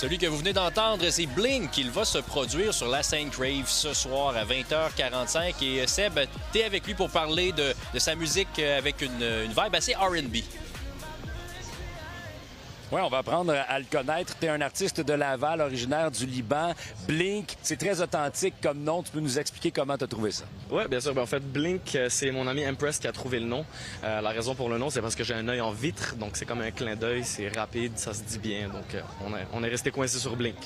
Celui que vous venez d'entendre, c'est Blink. Il va se produire sur la scène Crave ce soir à 20h45. Et Seb, t'es avec lui pour parler de sa musique avec une vibe assez R&B. Oui, on va apprendre à le connaître. Tu es un artiste de Laval, originaire du Liban. Blink, c'est très authentique comme nom. Tu peux nous expliquer comment tu as trouvé ça? Oui, bien sûr. En fait, Blink, c'est mon ami Empress qui a trouvé le nom. La raison pour le nom, c'est parce que j'ai un œil en vitre. Donc, c'est comme un clin d'œil. C'est rapide, ça se dit bien. Donc, on est resté coincé sur Blink.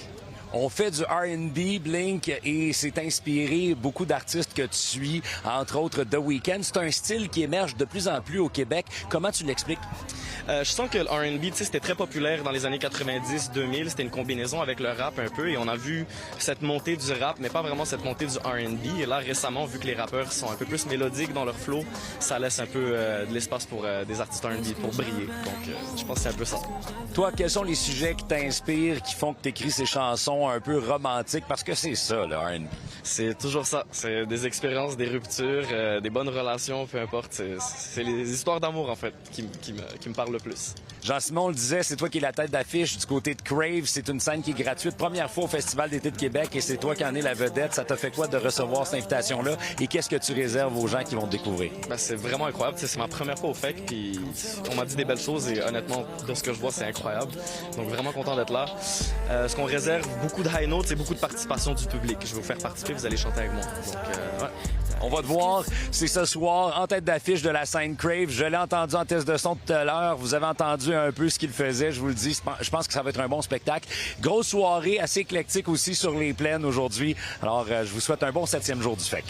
On fait du R&B, Blink, et c'est inspiré beaucoup d'artistes que tu suis, entre autres The Weeknd. C'est un style qui émerge de plus en plus au Québec. Comment tu l'expliques? Je sens que le R&B, c'était très populaire dans les années 90-2000. C'était une combinaison avec le rap un peu. Et on a vu cette montée du rap, mais pas vraiment cette montée du R&B. Et là, récemment, vu que les rappeurs sont un peu plus mélodiques dans leur flow, ça laisse un peu de l'espace pour des artistes R&B pour briller. Donc, je pense que c'est un peu ça. Toi, quels sont les sujets qui t'inspirent, qui font que tu écris ces chansons un peu romantiques? Parce que c'est ça, le R&B. C'est toujours ça. C'est des expériences, des ruptures, des bonnes relations, peu importe. C'est les histoires d'amour, en fait, qui me parlent le plus. Jean-Simon le disait, c'est toi qui es la tête d'affiche du côté de Crave. C'est une scène qui est gratuite. Première fois au Festival d'été de Québec et c'est toi qui en es la vedette. Ça t'a fait quoi de recevoir cette invitation-là? Et qu'est-ce que tu réserves aux gens qui vont te découvrir? Ben, c'est vraiment incroyable. C'est ma première fois au FEC, puis on m'a dit des belles choses et honnêtement, de ce que je vois, c'est incroyable. Donc vraiment content d'être là. Ce qu'on réserve, beaucoup de high notes et beaucoup de participation du public. Je vais vous faire participer, vous allez chanter avec moi. Donc, ouais. On va te voir, c'est ce soir en tête d'affiche de la scène Crave. Je l'ai entendu en test de son tout à l'heure. Vous avez entendu un peu ce qu'il faisait, je vous le dis. Je pense que ça va être un bon spectacle. Grosse soirée, assez éclectique aussi sur les plaines aujourd'hui. Alors, je vous souhaite un bon 7e jour du FEC.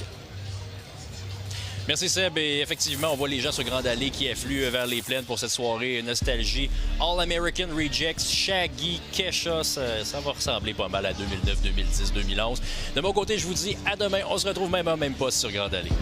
Merci Seb. Et effectivement, on voit les gens sur Grande Allée qui affluent vers les plaines pour cette soirée nostalgie. All American Rejects, Shaggy, Kesha, ça va ressembler pas mal à 2009, 2010, 2011. De mon côté, je vous dis à demain. On se retrouve même à même poste sur Grande Allée.